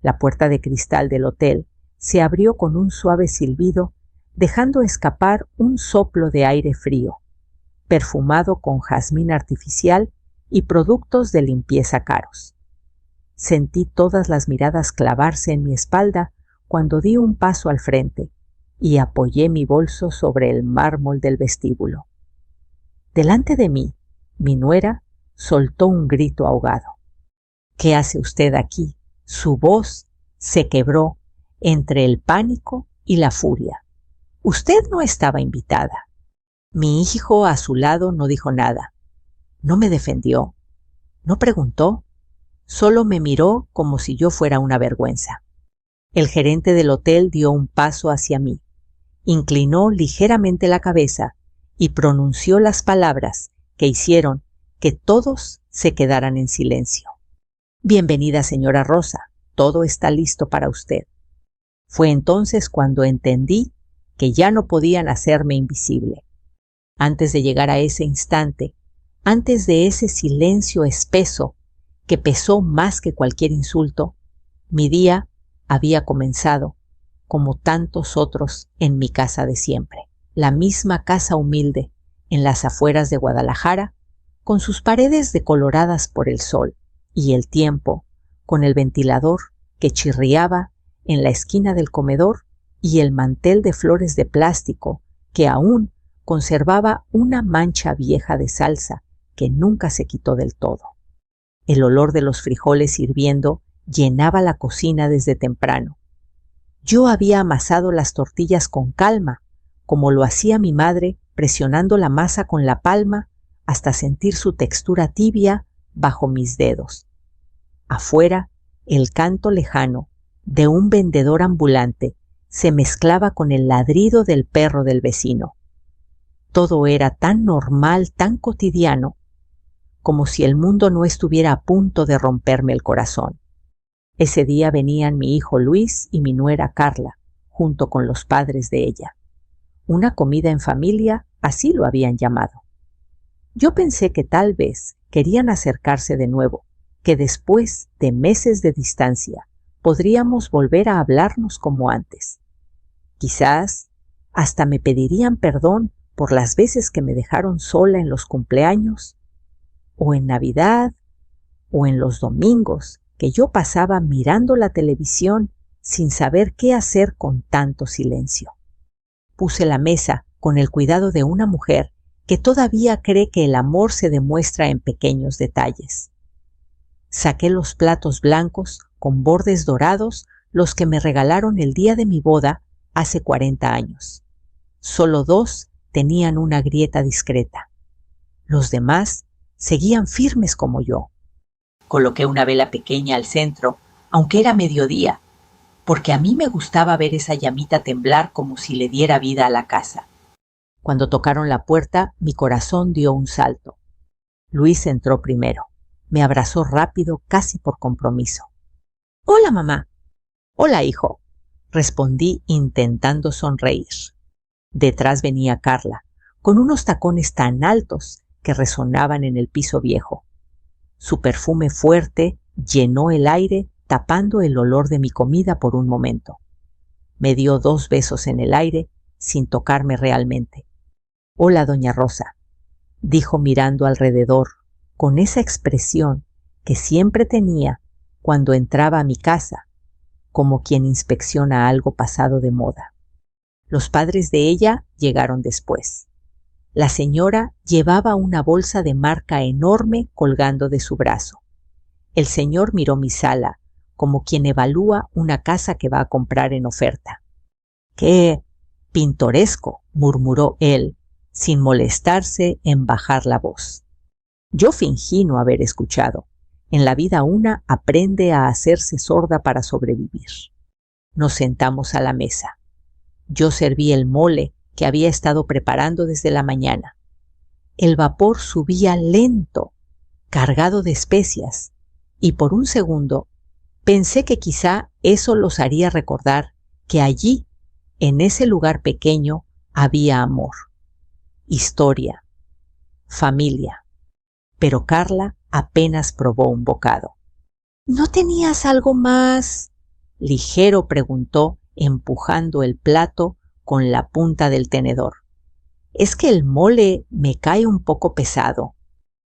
La puerta de cristal del hotel se abrió con un suave silbido, dejando escapar un soplo de aire frío, perfumado con jazmín artificial y productos de limpieza caros. Sentí todas las miradas clavarse en mi espalda cuando di un paso al frente y apoyé mi bolso sobre el mármol del vestíbulo. Delante de mí, mi nuera soltó un grito ahogado. ¿Qué hace usted aquí? Su voz se quebró entre el pánico y la furia. Usted no estaba invitada. Mi hijo a su lado no dijo nada. No me defendió. No preguntó. Solo me miró como si yo fuera una vergüenza. El gerente del hotel dio un paso hacia mí, inclinó ligeramente la cabeza y pronunció las palabras que hicieron que todos se quedaran en silencio. Bienvenida, señora Rosa, todo está listo para usted. Fue entonces cuando entendí que ya no podían hacerme invisible. Antes de llegar a ese instante, antes de ese silencio espeso que pesó más que cualquier insulto, mi día había comenzado como tantos otros en mi casa de siempre. La misma casa humilde en las afueras de Guadalajara, con sus paredes decoloradas por el sol y el tiempo, con el ventilador que chirriaba en la esquina del comedor y el mantel de flores de plástico que aún conservaba una mancha vieja de salsa que nunca se quitó del todo. El olor de los frijoles hirviendo llenaba la cocina desde temprano. Yo había amasado las tortillas con calma, como lo hacía mi madre, presionando la masa con la palma hasta sentir su textura tibia bajo mis dedos. Afuera, el canto lejano de un vendedor ambulante se mezclaba con el ladrido del perro del vecino. Todo era tan normal, tan cotidiano, como si el mundo no estuviera a punto de romperme el corazón. Ese día venían mi hijo Luis y mi nuera Carla, junto con los padres de ella. Una comida en familia, así lo habían llamado. Yo pensé que tal vez querían acercarse de nuevo, que después de meses de distancia podríamos volver a hablarnos como antes. Quizás hasta me pedirían perdón por las veces que me dejaron sola en los cumpleaños, o en Navidad, o en los domingos que yo pasaba mirando la televisión sin saber qué hacer con tanto silencio. Puse la mesa con el cuidado de una mujer que todavía cree que el amor se demuestra en pequeños detalles. Saqué los platos blancos con bordes dorados, los que me regalaron el día de mi boda hace 40 años. Solo 2 tenían una grieta discreta. Los demás seguían firmes como yo. Coloqué una vela pequeña al centro, aunque era mediodía, porque a mí me gustaba ver esa llamita temblar como si le diera vida a la casa. Cuando tocaron la puerta, mi corazón dio un salto. Luis entró primero. Me abrazó rápido, casi por compromiso. «Hola, mamá». «Hola, hijo», respondí intentando sonreír. Detrás venía Carla, con unos tacones tan altos que resonaban en el piso viejo. Su perfume fuerte llenó el aire, tapando el olor de mi comida por un momento. Me dio 2 besos en el aire, sin tocarme realmente. «Hola, doña Rosa», dijo mirando alrededor, con esa expresión que siempre tenía cuando entraba a mi casa, como quien inspecciona algo pasado de moda. Los padres de ella llegaron después. La señora llevaba una bolsa de marca enorme colgando de su brazo. El señor miró mi sala, como quien evalúa una casa que va a comprar en oferta. «¡Qué pintoresco!», murmuró él, sin molestarse en bajar la voz. Yo fingí no haber escuchado. En la vida una aprende a hacerse sorda para sobrevivir. Nos sentamos a la mesa. Yo serví el mole que había estado preparando desde la mañana. El vapor subía lento, cargado de especias, y por un segundo pensé que quizá eso los haría recordar que allí, en ese lugar pequeño, había amor, historia, familia. Pero Carla apenas probó un bocado. «¿No tenías algo más?», ligero?, preguntó, empujando el plato con la punta del tenedor. Es que el mole me cae un poco pesado.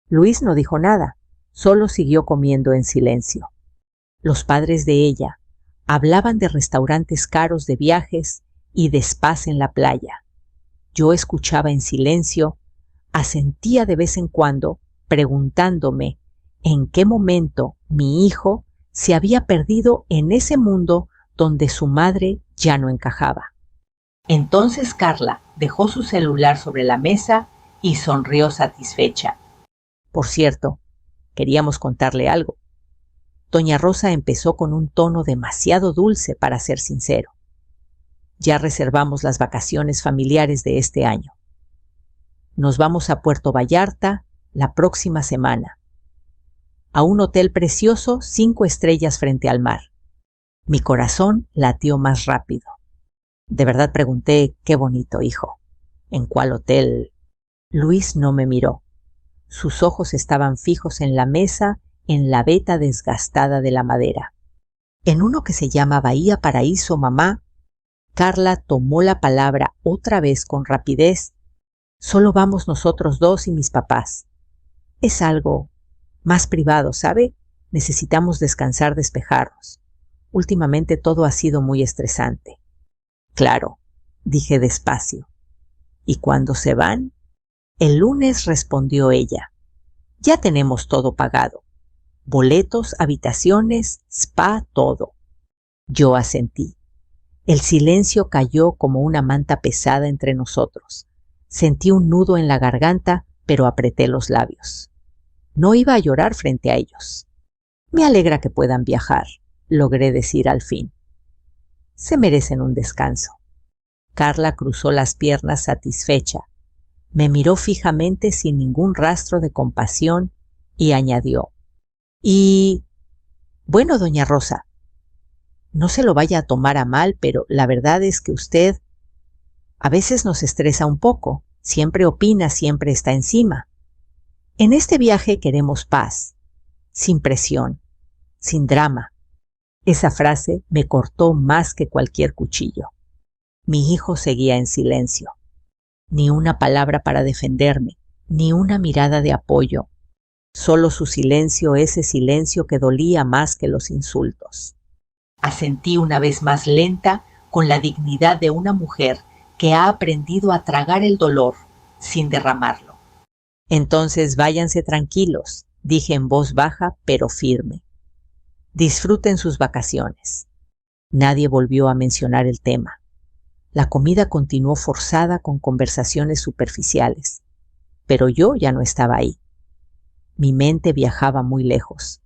Luis no dijo nada, solo siguió comiendo en silencio. Los padres de ella hablaban de restaurantes caros, de viajes y de spas en la playa. Yo escuchaba en silencio, asentía de vez en cuando, preguntándome en qué momento mi hijo se había perdido en ese mundo donde su madre ya no encajaba. Entonces Carla dejó su celular sobre la mesa y sonrió satisfecha. Por cierto, queríamos contarle algo. Doña Rosa empezó con un tono demasiado dulce, para ser sincero. Ya reservamos las vacaciones familiares de este año. Nos vamos a Puerto Vallarta la próxima semana, a un hotel precioso 5 estrellas frente al mar. Mi corazón latió más rápido. De verdad pregunté: «Qué bonito, hijo. ¿En cuál hotel?». Luis no me miró. Sus ojos estaban fijos en la mesa, en la veta desgastada de la madera. «En uno que se llama Bahía Paraíso, mamá». Carla tomó la palabra otra vez con rapidez. «Solo vamos nosotros 2 y mis papás. Es algo más privado, ¿sabe? Necesitamos descansar, despejarnos. Últimamente todo ha sido muy estresante». «Claro», dije despacio. «¿Y cuándo se van?». «El lunes», respondió ella. «Ya tenemos todo pagado. Boletos, habitaciones, spa, todo». Yo asentí. El silencio cayó como una manta pesada entre nosotros. Sentí un nudo en la garganta, pero apreté los labios. No iba a llorar frente a ellos. «Me alegra que puedan viajar», logré decir al fin. «Se merecen un descanso». Carla cruzó las piernas satisfecha. Me miró fijamente sin ningún rastro de compasión y añadió: «Y bueno, doña Rosa, no se lo vaya a tomar a mal, pero la verdad es que usted a veces nos estresa un poco. Siempre opina, siempre está encima. En este viaje queremos paz, sin presión, sin drama». Esa frase me cortó más que cualquier cuchillo. Mi hijo seguía en silencio. Ni una palabra para defenderme, ni una mirada de apoyo. Solo su silencio, ese silencio que dolía más que los insultos. Asentí una vez más, lenta, con la dignidad de una mujer que ha aprendido a tragar el dolor sin derramarlo. «Entonces váyanse tranquilos», dije en voz baja pero firme. «Disfruten sus vacaciones». Nadie volvió a mencionar el tema. La comida continuó forzada con conversaciones superficiales, pero yo ya no estaba ahí. Mi mente viajaba muy lejos,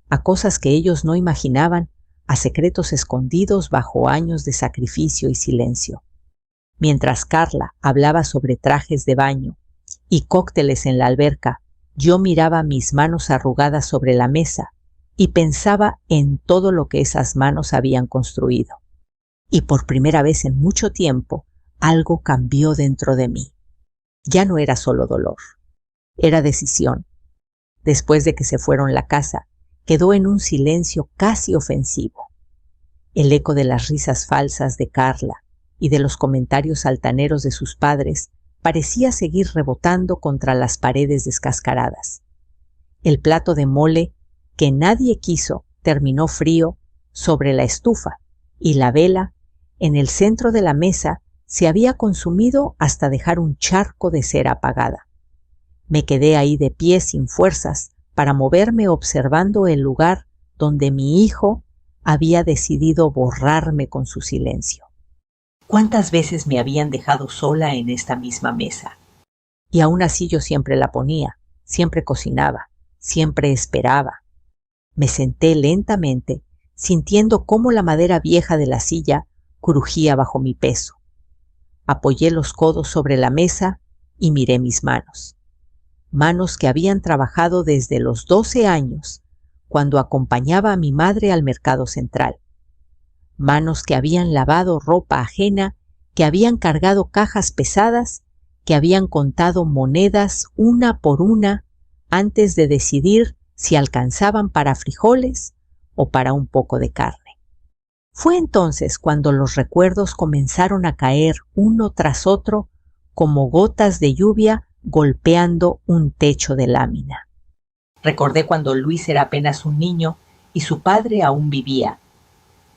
a cosas que ellos no imaginaban, a secretos escondidos bajo años de sacrificio y silencio. Mientras Carla hablaba sobre trajes de baño y cócteles en la alberca, yo miraba mis manos arrugadas sobre la mesa y pensaba en todo lo que esas manos habían construido. Y por primera vez en mucho tiempo, algo cambió dentro de mí. Ya no era solo dolor, era decisión. Después de que se fueron, la casa quedó en un silencio casi ofensivo. El eco de las risas falsas de Carla y de los comentarios altaneros de sus padres parecía seguir rebotando contra las paredes descascaradas. El plato de mole que nadie quiso terminó frío sobre la estufa, y la vela en el centro de la mesa se había consumido hasta dejar un charco de cera apagada. Me quedé ahí de pie sin fuerzas para moverme, observando el lugar donde mi hijo había decidido borrarme con su silencio. ¿Cuántas veces me habían dejado sola en esta misma mesa? Y aún así yo siempre la ponía, siempre cocinaba, siempre esperaba. Me senté lentamente, sintiendo cómo la madera vieja de la silla crujía bajo mi peso. Apoyé los codos sobre la mesa y miré mis manos. Manos que habían trabajado desde los 12 años, cuando acompañaba a mi madre al mercado central. Manos que habían lavado ropa ajena, que habían cargado cajas pesadas, que habían contado monedas una por una antes de decidir si alcanzaban para frijoles o para un poco de carne. Fue entonces cuando los recuerdos comenzaron a caer uno tras otro como gotas de lluvia golpeando un techo de lámina. Recordé cuando Luis era apenas un niño y su padre aún vivía.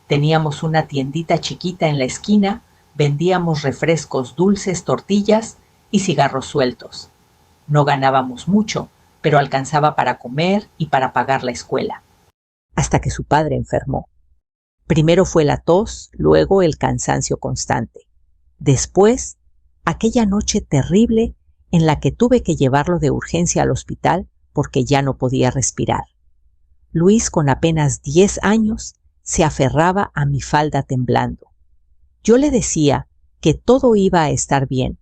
Teníamos una tiendita chiquita en la esquina, vendíamos refrescos dulces, tortillas y cigarros sueltos. No ganábamos mucho, pero alcanzaba para comer y para pagar la escuela. Hasta que su padre enfermó. Primero fue la tos, luego el cansancio constante. Después, aquella noche terrible en la que tuve que llevarlo de urgencia al hospital porque ya no podía respirar. Luis, con apenas 10 años, se aferraba a mi falda temblando. Yo le decía que todo iba a estar bien,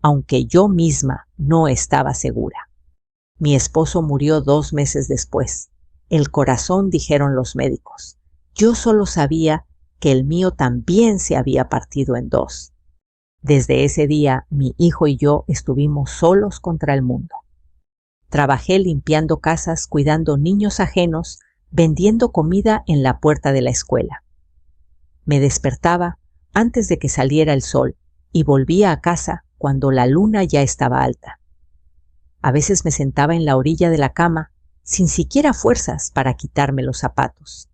aunque yo misma no estaba segura. Mi esposo murió 2 meses después. El corazón, dijeron los médicos. Yo solo sabía que el mío también se había partido en 2. Desde ese día, mi hijo y yo estuvimos solos contra el mundo. Trabajé limpiando casas, cuidando niños ajenos, vendiendo comida en la puerta de la escuela. Me despertaba antes de que saliera el sol y volvía a casa cuando la luna ya estaba alta. A veces me sentaba en la orilla de la cama, sin siquiera fuerzas para quitarme los zapatos.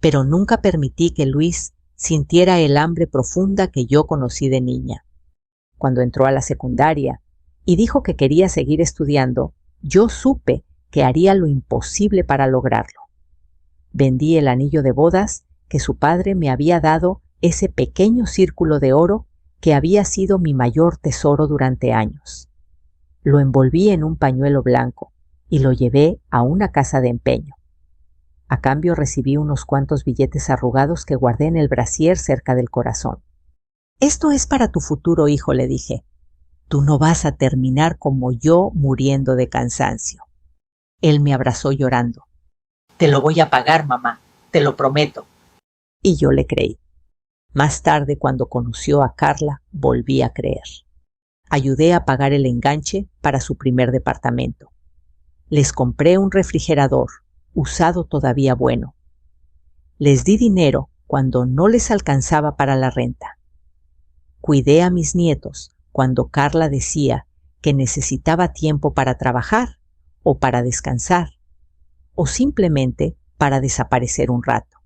Pero nunca permití que Luis sintiera el hambre profunda que yo conocí de niña. Cuando entró a la secundaria y dijo que quería seguir estudiando, yo supe que haría lo imposible para lograrlo. Vendí el anillo de bodas que su padre me había dado, ese pequeño círculo de oro que había sido mi mayor tesoro durante años. Lo envolví en un pañuelo blanco y lo llevé a una casa de empeño. A cambio recibí unos cuantos billetes arrugados que guardé en el brasier cerca del corazón. «Esto es para tu futuro hijo», le dije. «Tú no vas a terminar como yo muriendo de cansancio». Él me abrazó llorando. «Te lo voy a pagar, mamá, te lo prometo». Y yo le creí. Más tarde, cuando conoció a Carla, volví a creer. Ayudé a pagar el enganche para su primer departamento. Les compré un refrigerador, usado todavía bueno. Les di dinero cuando no les alcanzaba para la renta. Cuidé a mis nietos cuando Carla decía que necesitaba tiempo para trabajar o para descansar o simplemente para desaparecer un rato.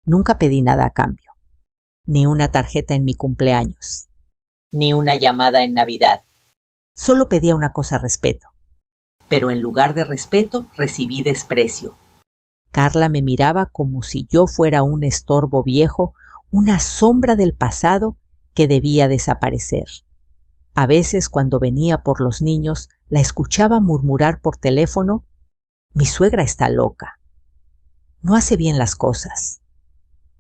Nunca pedí nada a cambio, ni una tarjeta en mi cumpleaños, ni una llamada en Navidad. Solo pedía una cosa: respeto. Pero en lugar de respeto, recibí desprecio. Carla me miraba como si yo fuera un estorbo viejo, una sombra del pasado que debía desaparecer. A veces, cuando venía por los niños, la escuchaba murmurar por teléfono: «Mi suegra está loca. No hace bien las cosas.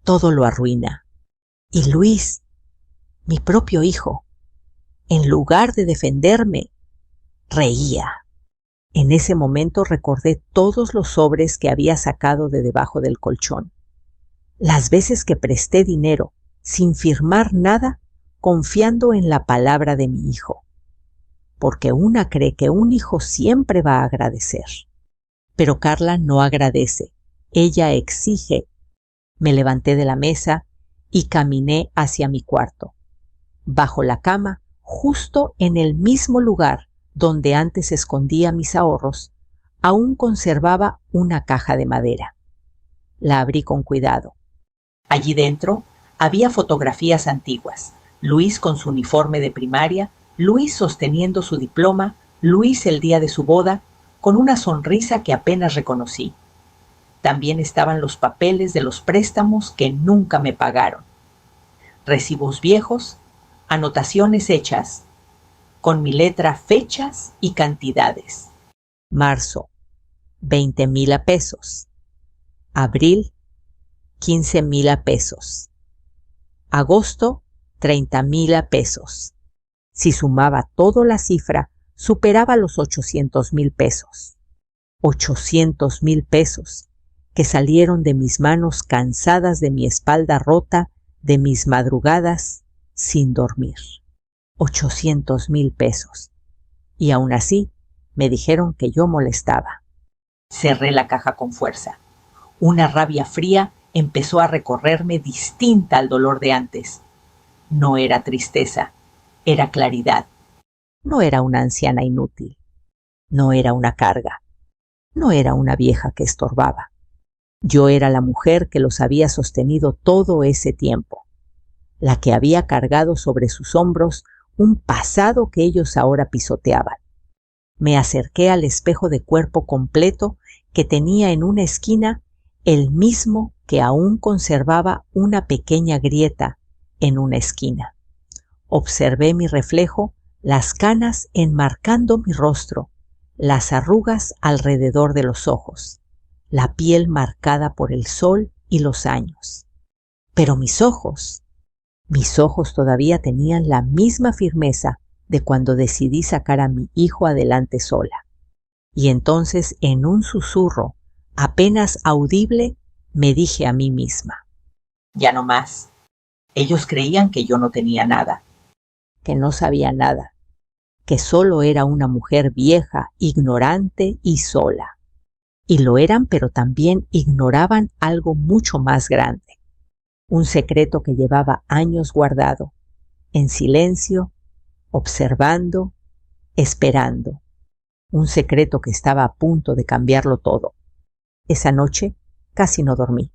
Todo lo arruina. Y Luis, mi propio hijo, en lugar de defenderme, reía». En ese momento recordé todos los sobres que había sacado de debajo del colchón. Las veces que presté dinero, sin firmar nada, confiando en la palabra de mi hijo. Porque una cree que un hijo siempre va a agradecer. Pero Carla no agradece, ella exige. Me levanté de la mesa y caminé hacia mi cuarto. Bajo la cama, justo en el mismo lugar donde antes escondía mis ahorros, aún conservaba una caja de madera. La abrí con cuidado. Allí dentro había fotografías antiguas. Luis con su uniforme de primaria, Luis sosteniendo su diploma, Luis el día de su boda, con una sonrisa que apenas reconocí. También estaban los papeles de los préstamos que nunca me pagaron. Recibos viejos, anotaciones hechas, con mi letra, fechas y cantidades. Marzo, 20,000 pesos. Abril, 15,000 pesos. Agosto, 30,000 pesos. Si sumaba todo, la cifra superaba los 800,000 pesos. 800,000 pesos que salieron de mis manos cansadas, de mi espalda rota, de mis madrugadas sin dormir. 800,000 pesos. Y aún así me dijeron que yo molestaba. Cerré la caja con fuerza. Una rabia fría empezó a recorrerme distinta al dolor de antes. No era tristeza, era claridad. No era una anciana inútil, no era una carga, no era una vieja que estorbaba. Yo era la mujer que los había sostenido todo ese tiempo, la que había cargado sobre sus hombros un pasado que ellos ahora pisoteaban. Me acerqué al espejo de cuerpo completo que tenía en una esquina el mismo que aún conservaba una pequeña grieta en una esquina. Observé mi reflejo, las canas enmarcando mi rostro, las arrugas alrededor de los ojos, la piel marcada por el sol y los años. Pero mis ojos todavía tenían la misma firmeza de cuando decidí sacar a mi hijo adelante sola. Y entonces, en un susurro apenas audible, me dije a mí misma: ya no más. Ellos creían que yo no tenía nada, que no sabía nada, que solo era una mujer vieja, ignorante y sola. Y lo eran, pero también ignoraban algo mucho más grande, un secreto que llevaba años guardado, en silencio, observando, esperando, un secreto que estaba a punto de cambiarlo todo. Esa noche casi no dormí.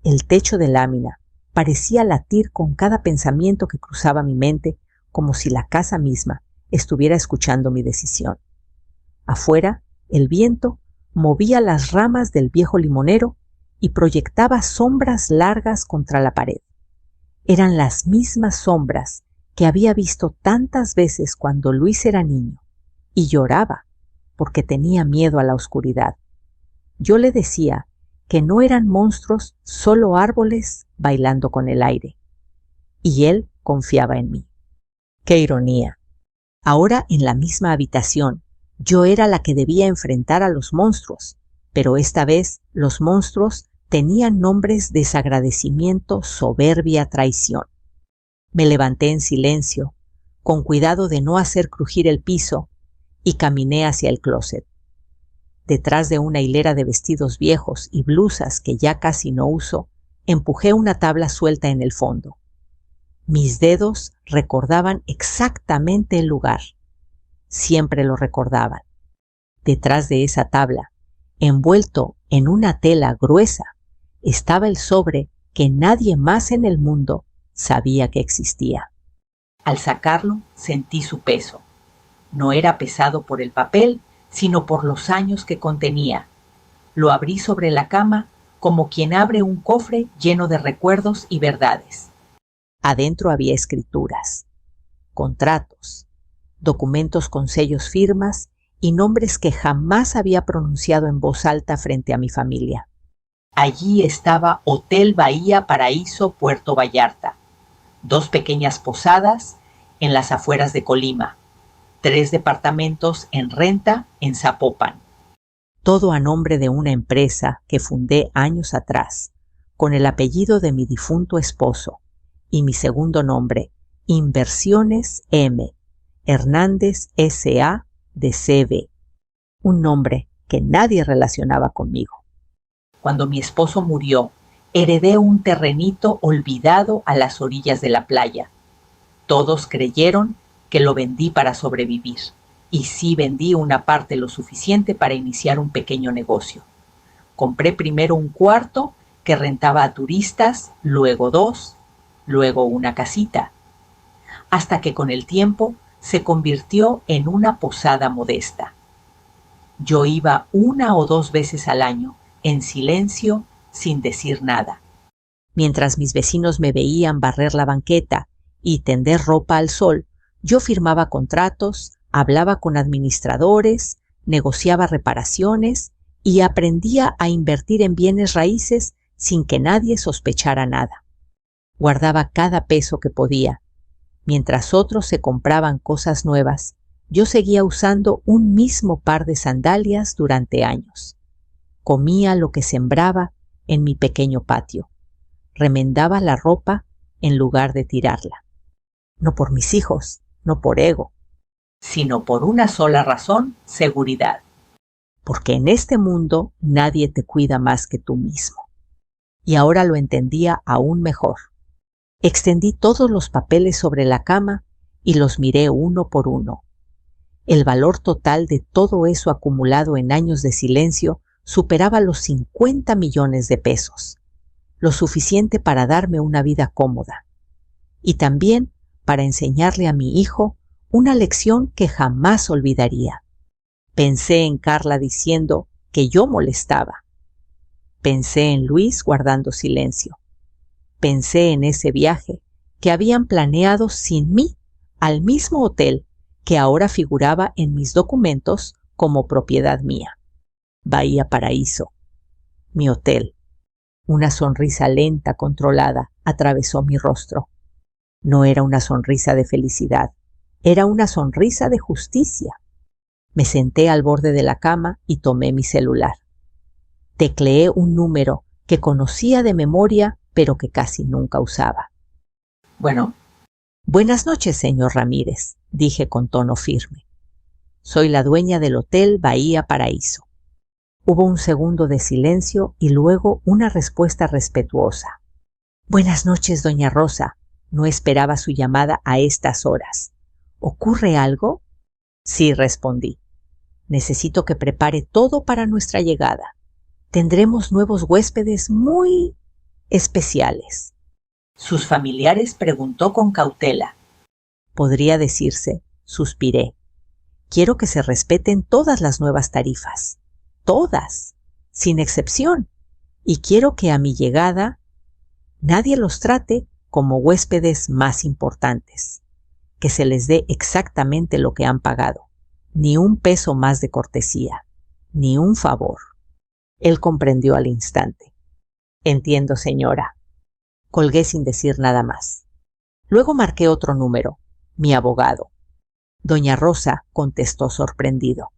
El techo de lámina parecía latir con cada pensamiento que cruzaba mi mente, como si la casa misma estuviera escuchando mi decisión. Afuera, el viento movía las ramas del viejo limonero y proyectaba sombras largas contra la pared. Eran las mismas sombras que había visto tantas veces cuando Luis era niño, y lloraba porque tenía miedo a la oscuridad. Yo le decía que no eran monstruos, solo árboles bailando con el aire. Y él confiaba en mí. ¡Qué ironía! Ahora, en la misma habitación, yo era la que debía enfrentar a los monstruos, pero esta vez los monstruos tenían nombres: desagradecimiento, soberbia, traición. Me levanté en silencio, con cuidado de no hacer crujir el piso, y caminé hacia el closet. Detrás de una hilera de vestidos viejos y blusas que ya casi no uso, empujé una tabla suelta en el fondo. Mis dedos recordaban exactamente el lugar. Siempre lo recordaban. Detrás de esa tabla, envuelto en una tela gruesa, estaba el sobre que nadie más en el mundo sabía que existía. Al sacarlo, sentí su peso. No era pesado por el papel, sino por los años que contenía. Lo abrí sobre la cama como quien abre un cofre lleno de recuerdos y verdades. Adentro había escrituras, contratos, documentos con sellos, firmas y nombres que jamás había pronunciado en voz alta frente a mi familia. Allí estaba Hotel Bahía Paraíso Puerto Vallarta, 2 pequeñas posadas en las afueras de Colima, 3 departamentos en renta en Zapopan. Todo a nombre de una empresa que fundé años atrás, con el apellido de mi difunto esposo y mi segundo nombre, Inversiones M. Hernández S.A. de C.V., un nombre que nadie relacionaba conmigo. Cuando mi esposo murió, heredé un terrenito olvidado a las orillas de la playa. Todos creyeron que lo vendí para sobrevivir, y sí vendí una parte lo suficiente para iniciar un pequeño negocio. Compré primero un cuarto que rentaba a turistas, luego 2, luego una casita, hasta que con el tiempo se convirtió en una posada modesta. Yo iba 1 o 2 veces al año, en silencio, sin decir nada. Mientras mis vecinos me veían barrer la banqueta y tender ropa al sol, yo firmaba contratos, hablaba con administradores, negociaba reparaciones y aprendía a invertir en bienes raíces sin que nadie sospechara nada. Guardaba cada peso que podía. Mientras otros se compraban cosas nuevas, yo seguía usando un mismo par de sandalias durante años. Comía lo que sembraba en mi pequeño patio. Remendaba la ropa en lugar de tirarla. No por mis hijos, no por ego, sino por una sola razón: seguridad. Porque en este mundo nadie te cuida más que tú mismo. y ahora lo entendía aún mejor. Extendí todos los papeles sobre la cama y los miré uno por uno. El valor total de todo eso acumulado en años de silencio superaba los 50 millones de pesos, lo suficiente para darme una vida cómoda, y también para enseñarle a mi hijo una lección que jamás olvidaría. Pensé en Carla diciendo que yo molestaba. Pensé en Luis guardando silencio. Pensé en ese viaje que habían planeado sin mí al mismo hotel que ahora figuraba en mis documentos como propiedad mía. Bahía Paraíso, mi hotel. Una sonrisa lenta, controlada, atravesó mi rostro. No era una sonrisa de felicidad, era una sonrisa de justicia. Me senté al borde de la cama y tomé mi celular. Tecleé un número que conocía de memoria, pero que casi nunca usaba. Bueno. Buenas noches, señor Ramírez, dije con tono firme. Soy la dueña del Hotel Bahía Paraíso. Hubo un segundo de silencio y luego una respuesta respetuosa. Buenas noches, doña Rosa. No esperaba su llamada a estas horas. ¿Ocurre algo? Sí, respondí. Necesito que prepare todo para nuestra llegada. Tendremos nuevos huéspedes muy especiales. ¿Sus familiares? Preguntó con cautela. Podría decirse, suspiré. Quiero que se respeten todas las nuevas tarifas. Todas, sin excepción. Y quiero que a mi llegada nadie los trate como huéspedes más importantes. Que se les dé exactamente lo que han pagado. Ni un peso más de cortesía. Ni un favor. Él comprendió al instante. Entiendo, señora. Colgué sin decir nada más. Luego marqué otro número, mi abogado. Doña Rosa contestó sorprendido.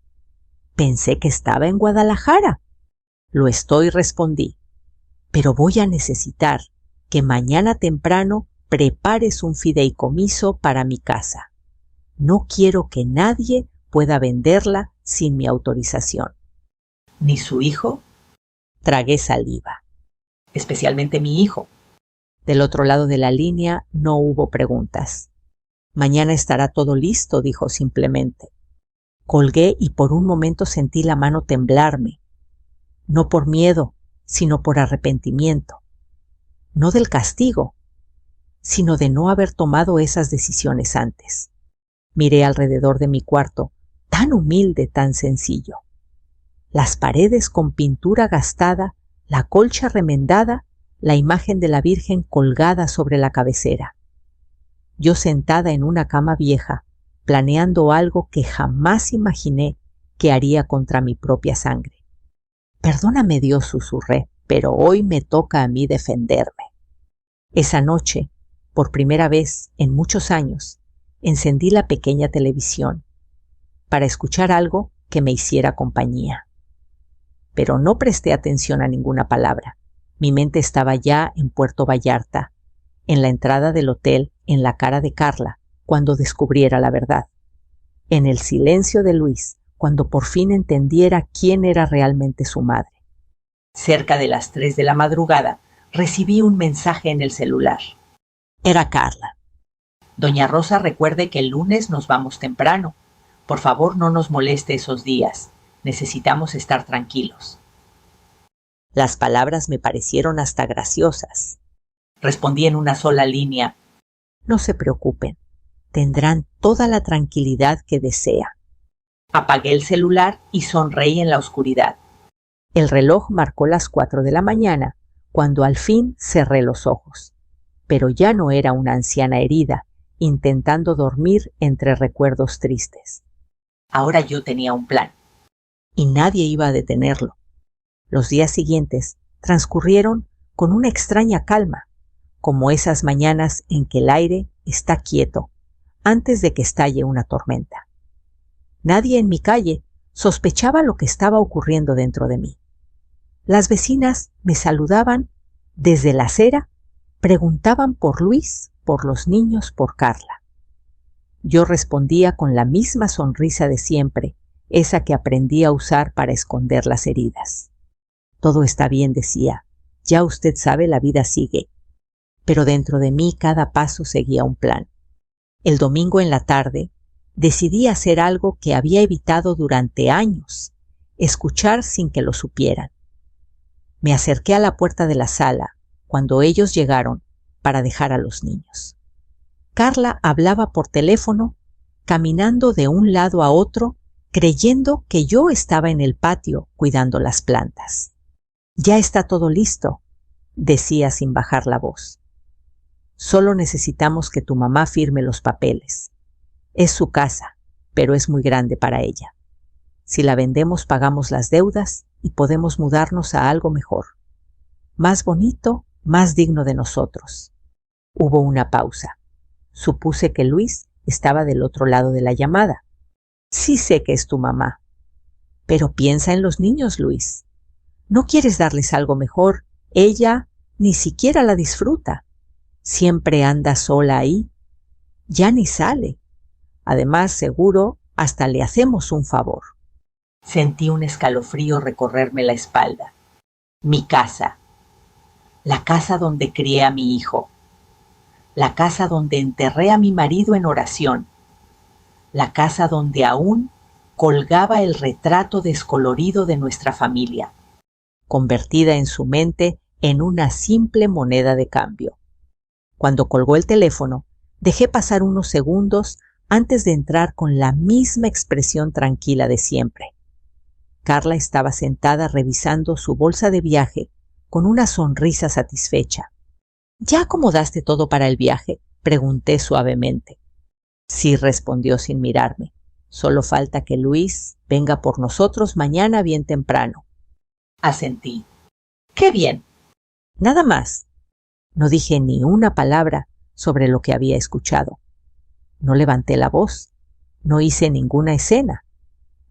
Pensé que estaba en Guadalajara. Lo estoy, respondí. Pero voy a necesitar que mañana temprano prepares un fideicomiso para mi casa. No quiero que nadie pueda venderla sin mi autorización. ¿Ni su hijo? Tragué saliva. Especialmente mi hijo. Del otro lado de la línea no hubo preguntas. Mañana estará todo listo, dijo simplemente. Colgué y por un momento sentí la mano temblarme. No por miedo, sino por arrepentimiento. No del castigo, sino de no haber tomado esas decisiones antes. Miré alrededor de mi cuarto, tan humilde, tan sencillo. Las paredes con pintura gastada, la colcha remendada, la imagen de la Virgen colgada sobre la cabecera. Yo sentada en una cama vieja, planeando algo que jamás imaginé que haría contra mi propia sangre. Perdóname, Dios, susurré, pero hoy me toca a mí defenderme. Esa noche, por primera vez en muchos años, encendí la pequeña televisión para escuchar algo que me hiciera compañía. Pero no presté atención a ninguna palabra. Mi mente estaba ya en Puerto Vallarta, en la entrada del hotel, en la cara de Carla, cuando descubriera la verdad. En el silencio de Luis, cuando por fin entendiera quién era realmente su madre. Cerca de las 3 de la madrugada, recibí un mensaje en el celular. Era Carla. Doña Rosa, recuerde que el lunes nos vamos temprano. Por favor, no nos moleste esos días. Necesitamos estar tranquilos. Las palabras me parecieron hasta graciosas. Respondí en una sola línea. No se preocupen, tendrán toda la tranquilidad que desea. Apagué el celular y sonreí en la oscuridad. El reloj marcó las 4 de la mañana, cuando al fin cerré los ojos. Pero ya no era una anciana herida, intentando dormir entre recuerdos tristes. Ahora yo tenía un plan, y nadie iba a detenerlo. Los días siguientes transcurrieron con una extraña calma, como esas mañanas en que el aire está quieto antes de que estalle una tormenta. Nadie en mi calle sospechaba lo que estaba ocurriendo dentro de mí. Las vecinas me saludaban desde la acera, preguntaban por Luis, por los niños, por Carla. Yo respondía con la misma sonrisa de siempre, esa que aprendí a usar para esconder las heridas. Todo está bien, decía. Ya usted sabe, la vida sigue. Pero dentro de mí cada paso seguía un plan. El domingo en la tarde decidí hacer algo que había evitado durante años, escuchar sin que lo supieran. Me acerqué a la puerta de la sala cuando ellos llegaron para dejar a los niños. Carla hablaba por teléfono, caminando de un lado a otro, creyendo que yo estaba en el patio cuidando las plantas. «Ya está todo listo», decía sin bajar la voz. «Solo necesitamos que tu mamá firme los papeles. Es su casa, pero es muy grande para ella. Si la vendemos, pagamos las deudas y podemos mudarnos a algo mejor. Más bonito, más digno de nosotros». Hubo una pausa. Supuse que Luis estaba del otro lado de la llamada. «Sí sé que es tu mamá. Pero piensa en los niños, Luis. ¿No quieres darles algo mejor? Ella ni siquiera la disfruta. Siempre anda sola ahí. Ya ni sale. Además, seguro, hasta le hacemos un favor». Sentí un escalofrío recorrerme la espalda. Mi casa. La casa donde crié a mi hijo. La casa donde enterré a mi marido en oración. La casa donde aún colgaba el retrato descolorido de nuestra familia, convertida en su mente en una simple moneda de cambio. Cuando colgó el teléfono, dejé pasar unos segundos antes de entrar con la misma expresión tranquila de siempre. Carla estaba sentada revisando su bolsa de viaje con una sonrisa satisfecha. «¿Ya acomodaste todo para el viaje?», pregunté suavemente. «Sí», respondió sin mirarme. «Solo falta que Luis venga por nosotros mañana bien temprano». Asentí. «¡Qué bien!». Nada más. No dije ni una palabra sobre lo que había escuchado. No levanté la voz. No hice ninguna escena.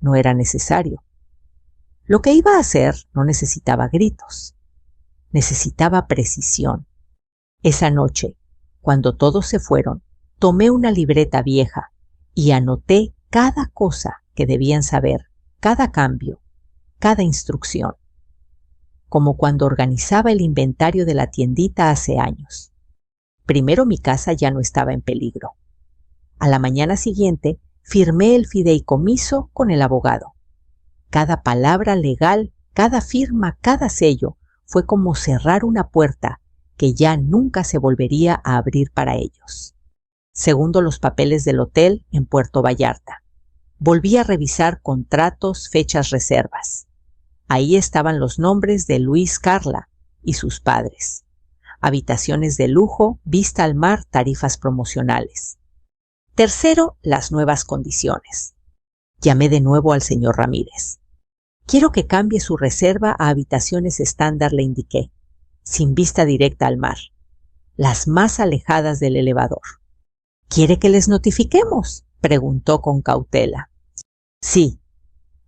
No era necesario. Lo que iba a hacer no necesitaba gritos. Necesitaba precisión. Esa noche, cuando todos se fueron, tomé una libreta vieja y anoté cada cosa que debían saber, cada cambio, cada instrucción. Como cuando organizaba el inventario de la tiendita hace años. Primero mi casa ya no estaba en peligro. A la mañana siguiente firmé el fideicomiso con el abogado. Cada palabra legal, cada firma, cada sello fue como cerrar una puerta que ya nunca se volvería a abrir para ellos. Segundo, los papeles del hotel en Puerto Vallarta. Volví a revisar contratos, fechas, reservas. Ahí estaban los nombres de Luis, Carla y sus padres. Habitaciones de lujo, vista al mar, tarifas promocionales. Tercero, las nuevas condiciones. Llamé de nuevo al señor Ramírez. «Quiero que cambie su reserva a habitaciones estándar», le indiqué, sin vista directa al mar, las más alejadas del elevador. «¿Quiere que les notifiquemos?», preguntó con cautela. «Sí,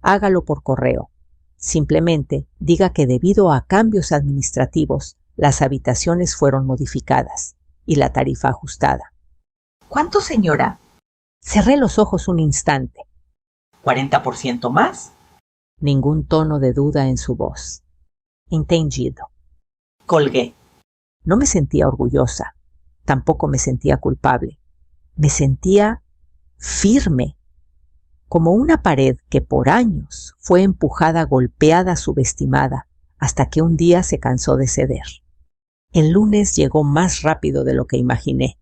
hágalo por correo. Simplemente diga que debido a cambios administrativos, las habitaciones fueron modificadas y la tarifa ajustada». «¿Cuánto, señora?». Cerré los ojos un instante. «¿40% más?». Ningún tono de duda en su voz. «Entendido». Colgué. No me sentía orgullosa, tampoco me sentía culpable. Me sentía firme, como una pared que por años fue empujada, golpeada, subestimada, hasta que un día se cansó de ceder. El lunes llegó más rápido de lo que imaginé.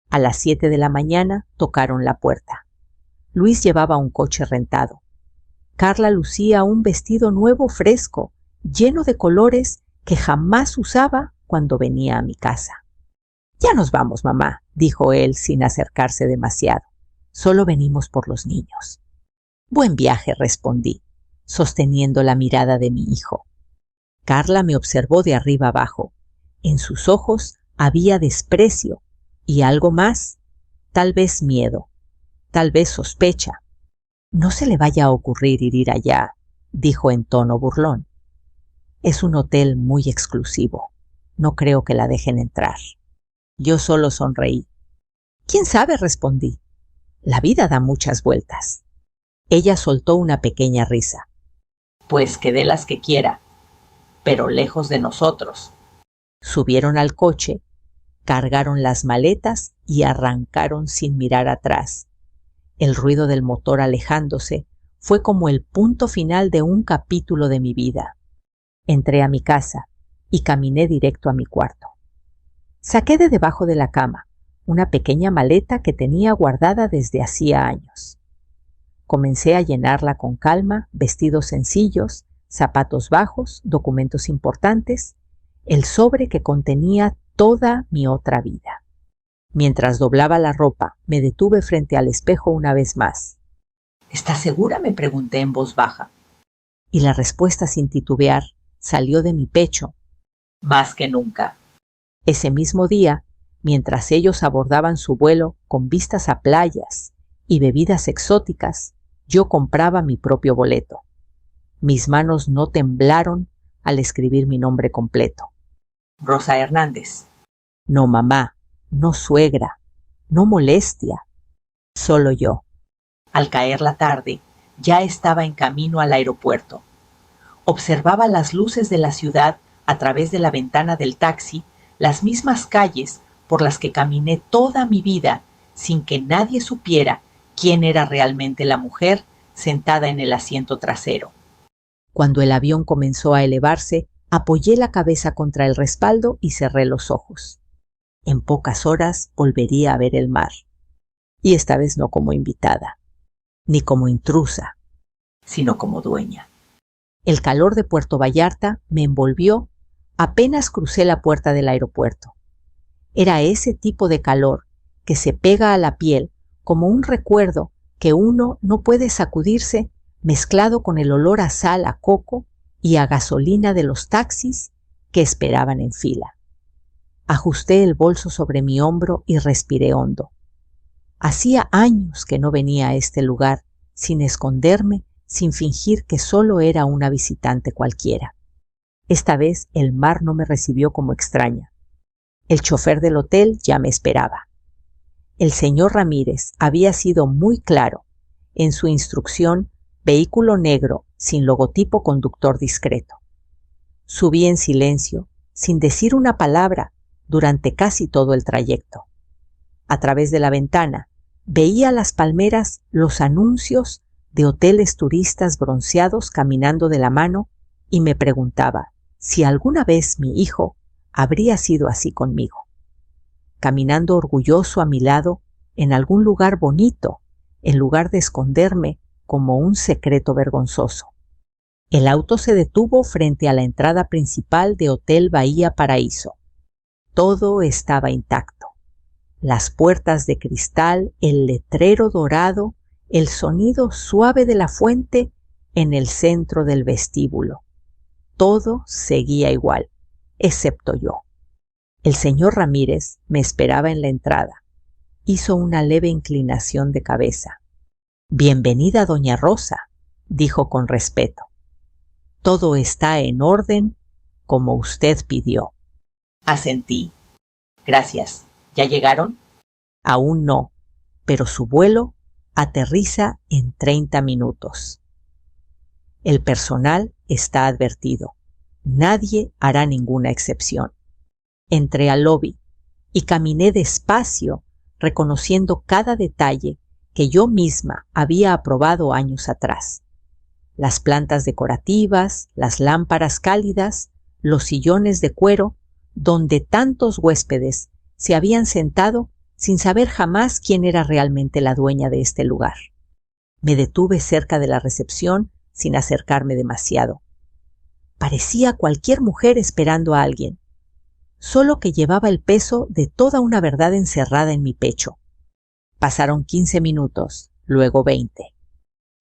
A las 7 de la mañana tocaron la puerta. Luis llevaba un coche rentado. Carla lucía un vestido nuevo fresco, lleno de colores que jamás usaba cuando venía a mi casa. «Ya nos vamos, mamá», dijo él sin acercarse demasiado. «Solo venimos por los niños». «Buen viaje», respondí, sosteniendo la mirada de mi hijo. Carla me observó de arriba abajo. En sus ojos había desprecio y algo más, tal vez miedo, tal vez sospecha. «No se le vaya a ocurrir ir allá», dijo en tono burlón. «Es un hotel muy exclusivo. No creo que la dejen entrar». Yo solo sonreí. «¿Quién sabe?», respondí. «La vida da muchas vueltas». Ella soltó una pequeña risa. «Pues que dé las que quiera». pero lejos de nosotros. Subieron al coche, cargaron las maletas y arrancaron sin mirar atrás. El ruido del motor alejándose fue como el punto final de un capítulo de mi vida. Entré a mi casa y caminé directo a mi cuarto. Saqué de debajo de la cama una pequeña maleta que tenía guardada desde hacía años. Comencé a llenarla con calma, vestidos sencillos, zapatos bajos, documentos importantes, el sobre que contenía toda mi otra vida. Mientras doblaba la ropa, me detuve frente al espejo una vez más. ¿Estás segura?, me pregunté en voz baja. Y la respuesta sin titubear salió de mi pecho. Más que nunca. Ese mismo día, mientras ellos abordaban su vuelo con vistas a playas y bebidas exóticas, yo compraba mi propio boleto. Mis manos no temblaron al escribir mi nombre completo. Rosa Hernández. No mamá, no suegra, no molestia, solo yo. Al caer la tarde, ya estaba en camino al aeropuerto. Observaba las luces de la ciudad a través de la ventana del taxi, las mismas calles por las que caminé toda mi vida sin que nadie supiera quién era realmente la mujer sentada en el asiento trasero. Cuando el avión comenzó a elevarse, apoyé la cabeza contra el respaldo y cerré los ojos. En pocas horas volvería a ver el mar. Y esta vez no como invitada, ni como intrusa, sino como dueña. El calor de Puerto Vallarta me envolvió apenas crucé la puerta del aeropuerto. Era ese tipo de calor que se pega a la piel como un recuerdo que uno no puede sacudirse, mezclado con el olor a sal, a coco y a gasolina de los taxis que esperaban en fila. Ajusté el bolso sobre mi hombro y respiré hondo. Hacía años que no venía a este lugar sin esconderme, sin fingir que solo era una visitante cualquiera. Esta vez el mar no me recibió como extraña. El chofer del hotel ya me esperaba. El señor Ramírez había sido muy claro en su instrucción: vehículo negro sin logotipo, conductor discreto. Subí en silencio, sin decir una palabra, durante casi todo el trayecto. A través de la ventana veía las palmeras los anuncios de hoteles turistas bronceados caminando de la mano y me preguntaba si alguna vez mi hijo habría sido así conmigo, caminando orgulloso a mi lado en algún lugar bonito, en lugar de esconderme como un secreto vergonzoso. El auto se detuvo frente a la entrada principal de Hotel Bahía Paraíso. Todo estaba intacto. Las puertas de cristal, el letrero dorado, el sonido suave de la fuente en el centro del vestíbulo. Todo seguía igual, excepto yo. El señor Ramírez me esperaba en la entrada. Hizo una leve inclinación de cabeza. «Bienvenida, doña Rosa», dijo con respeto. «Todo está en orden como usted pidió». Asentí. «Gracias. ¿Ya llegaron?» «Aún no, pero su vuelo aterriza en 30 minutos. El personal está advertido. Nadie hará ninguna excepción». Entré al lobby y caminé despacio, reconociendo cada detalle que yo misma había aprobado años atrás. Las plantas decorativas, las lámparas cálidas, los sillones de cuero, donde tantos huéspedes se habían sentado sin saber jamás quién era realmente la dueña de este lugar. Me detuve cerca de la recepción sin acercarme demasiado. Parecía cualquier mujer esperando a alguien, solo que llevaba el peso de toda una verdad encerrada en mi pecho. Pasaron 15 minutos, luego 20.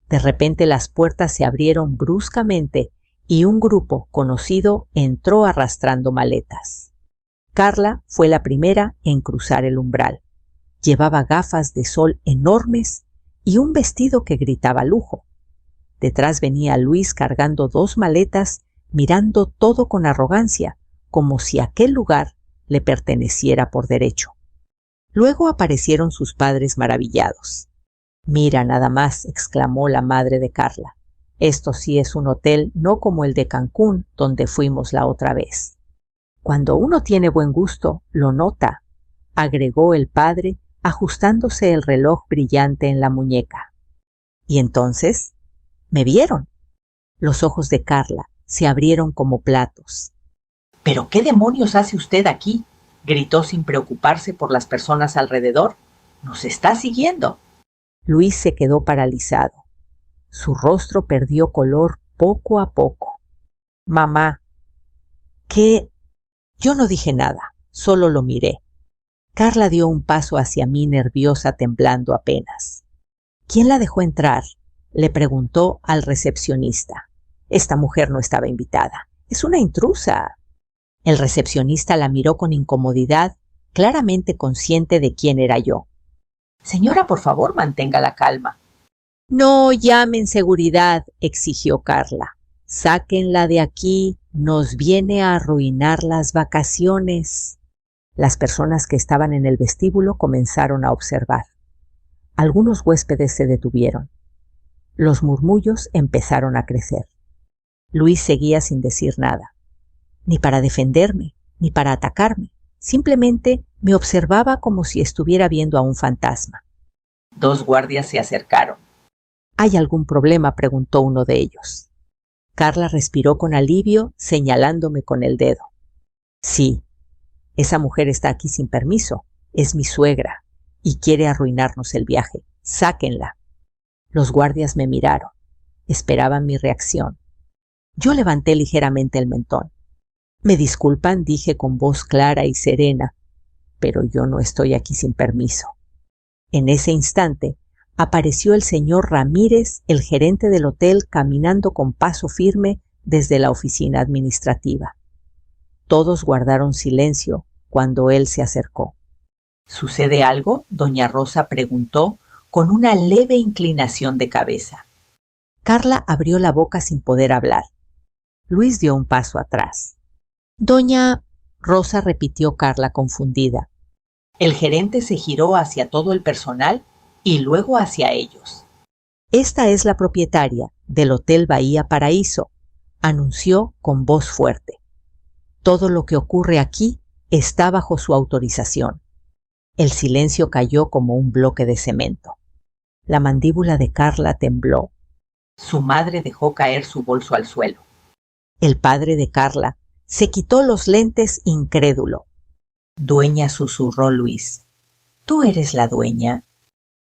De repente las puertas se abrieron bruscamente y un grupo conocido entró arrastrando maletas. Carla fue la primera en cruzar el umbral. Llevaba gafas de sol enormes y un vestido que gritaba lujo. Detrás venía Luis cargando 2 maletas, mirando todo con arrogancia, como si aquel lugar le perteneciera por derecho. Luego aparecieron sus padres maravillados. «Mira nada más», exclamó la madre de Carla. Esto sí es un hotel no como el de Cancún, donde fuimos la otra vez. Cuando uno tiene buen gusto, lo nota, agregó el padre, ajustándose el reloj brillante en la muñeca. Y entonces, me vieron. Los ojos de Carla se abrieron como platos. ¿Pero qué demonios hace usted aquí?, gritó sin preocuparse por las personas alrededor. ¡Nos está siguiendo! Luis se quedó paralizado. Su rostro perdió color poco a poco. Mamá, ¿qué? Yo no dije nada, solo lo miré. Carla dio un paso hacia mí nerviosa, temblando apenas. ¿Quién la dejó entrar?, le preguntó al recepcionista. Esta mujer no estaba invitada. Es una intrusa. El recepcionista la miró con incomodidad, claramente consciente de quién era yo. Señora, por favor, mantenga la calma. No llamen seguridad, exigió Carla. Sáquenla de aquí, nos viene a arruinar las vacaciones. Las personas que estaban en el vestíbulo comenzaron a observar. Algunos huéspedes se detuvieron. Los murmullos empezaron a crecer. Luis seguía sin decir nada, ni para defenderme, ni para atacarme. Simplemente me observaba como si estuviera viendo a un fantasma. 2 guardias se acercaron. ¿Hay algún problema?, preguntó uno de ellos. Carla respiró con alivio, señalándome con el dedo. Sí, esa mujer está aquí sin permiso. Es mi suegra y quiere arruinarnos el viaje. Sáquenla. Los guardias me miraron. Esperaban mi reacción. Yo levanté ligeramente el mentón. Me disculpan, dije con voz clara y serena, pero yo no estoy aquí sin permiso. En ese instante apareció el señor Ramírez, el gerente del hotel, caminando con paso firme desde la oficina administrativa. Todos guardaron silencio cuando él se acercó. ¿Sucede algo?, doña Rosa preguntó con una leve inclinación de cabeza. Carla abrió la boca sin poder hablar. Luis dio un paso atrás. Doña Rosa, repitió Carla confundida. El gerente se giró hacia todo el personal y luego hacia ellos. Esta es la propietaria del Hotel Bahía Paraíso, anunció con voz fuerte. Todo lo que ocurre aquí está bajo su autorización. El silencio cayó como un bloque de cemento. La mandíbula de Carla tembló. Su madre dejó caer su bolso al suelo. El padre de Carla se quitó los lentes incrédulo. Dueña, susurró Luis. ¿Tú eres la dueña?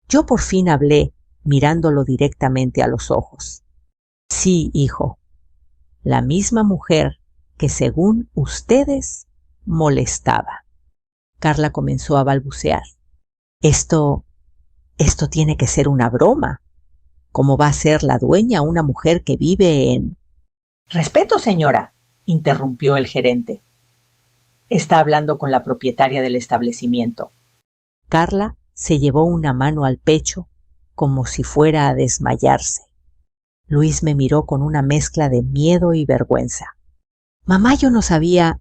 Yo por fin hablé, mirándolo directamente a los ojos. Sí, hijo. La misma mujer que, según ustedes, molestaba. Carla comenzó a balbucear. Esto tiene que ser una broma. ¿Cómo va a ser la dueña una mujer que vive en...? Respeto, señora, interrumpió el gerente. Está hablando con la propietaria del establecimiento. Carla se llevó una mano al pecho como si fuera a desmayarse. Luis me miró con una mezcla de miedo y vergüenza. Mamá, yo no sabía...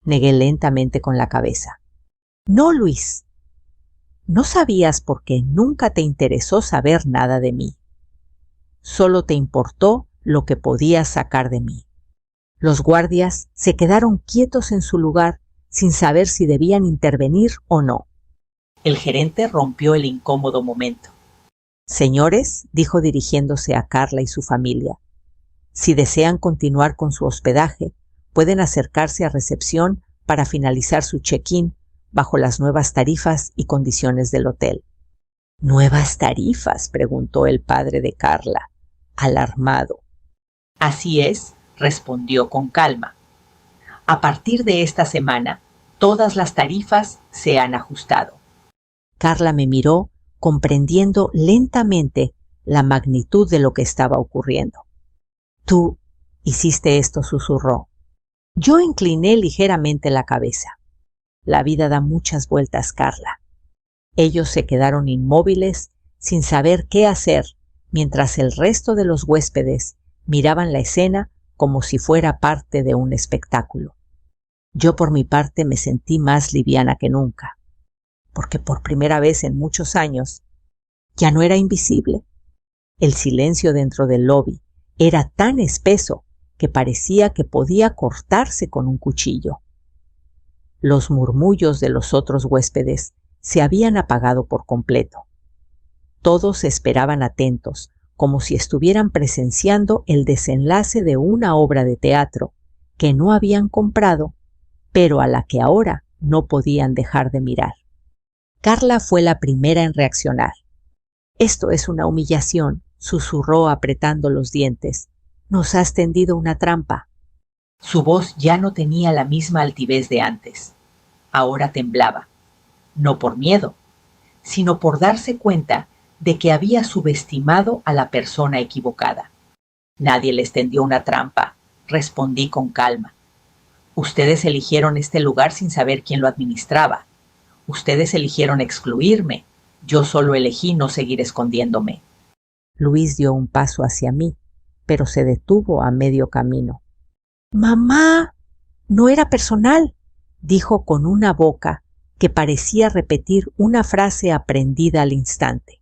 Negué lentamente con la cabeza. No, Luis. No sabías porque nunca te interesó saber nada de mí. Solo te importó lo que podías sacar de mí. Los guardias se quedaron quietos en su lugar sin saber si debían intervenir o no. El gerente rompió el incómodo momento. Señores, dijo dirigiéndose a Carla y su familia, si desean continuar con su hospedaje, pueden acercarse a recepción para finalizar su check-in bajo las nuevas tarifas y condiciones del hotel. ¿Nuevas tarifas?, preguntó el padre de Carla, alarmado. Así es, respondió con calma. A partir de esta semana, todas las tarifas se han ajustado. Carla me miró, comprendiendo lentamente la magnitud de lo que estaba ocurriendo. Tú hiciste esto, susurró. Yo incliné ligeramente la cabeza. La vida da muchas vueltas, Carla. Ellos se quedaron inmóviles, sin saber qué hacer, mientras el resto de los huéspedes miraban la escena como si fuera parte de un espectáculo. Yo por mi parte me sentí más liviana que nunca, porque por primera vez en muchos años ya no era invisible. El silencio dentro del lobby Era tan espeso que parecía que podía cortarse con un cuchillo. Los murmullos de los otros huéspedes se habían apagado por completo. Todos esperaban atentos, como si estuvieran presenciando el desenlace de una obra de teatro que no habían comprado, pero a la que ahora no podían dejar de mirar. Carla fue la primera en reaccionar. «Esto es una humillación», susurró apretando los dientes. «Nos has tendido una trampa». Su voz ya no tenía la misma altivez de antes. Ahora temblaba, no por miedo, sino por darse cuenta de que había subestimado a la persona equivocada. «Nadie les tendió una trampa», respondí con calma. «Ustedes eligieron este lugar sin saber quién lo administraba. Ustedes eligieron excluirme. Yo solo elegí no seguir escondiéndome». Luis dio un paso hacia mí, pero se detuvo a medio camino. «Mamá, no era personal», dijo con una boca que parecía repetir una frase aprendida al instante.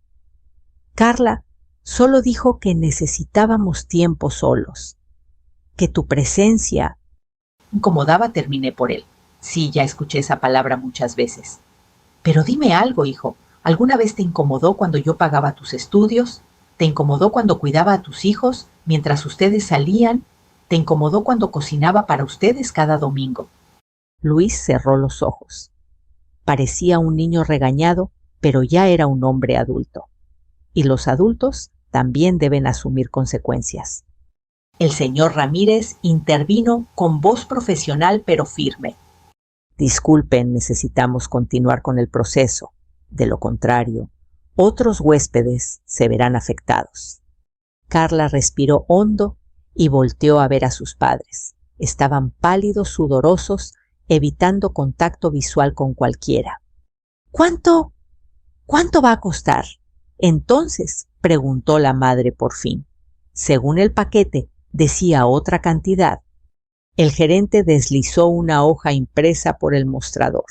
«Carla solo dijo que necesitábamos tiempo solos, que tu presencia…» Incomodaba, terminé por él. Sí, ya escuché esa palabra muchas veces. «Pero dime algo, hijo. ¿Alguna vez te incomodó cuando yo pagaba tus estudios? ¿Te incomodó cuando cuidaba a tus hijos mientras ustedes salían? ¿Te incomodó cuando cocinaba para ustedes cada domingo?» Luis cerró los ojos. Parecía un niño regañado, pero ya era un hombre adulto. Y los adultos también deben asumir consecuencias. El señor Ramírez intervino con voz profesional pero firme. «Disculpen, necesitamos continuar con el proceso. De lo contrario, otros huéspedes se verán afectados». Carla respiró hondo y volteó a ver a sus padres. Estaban pálidos, sudorosos, evitando contacto visual con cualquiera. «¿Cuánto va a costar?» Entonces preguntó la madre por fin. Según el paquete, decía otra cantidad. El gerente deslizó una hoja impresa por el mostrador.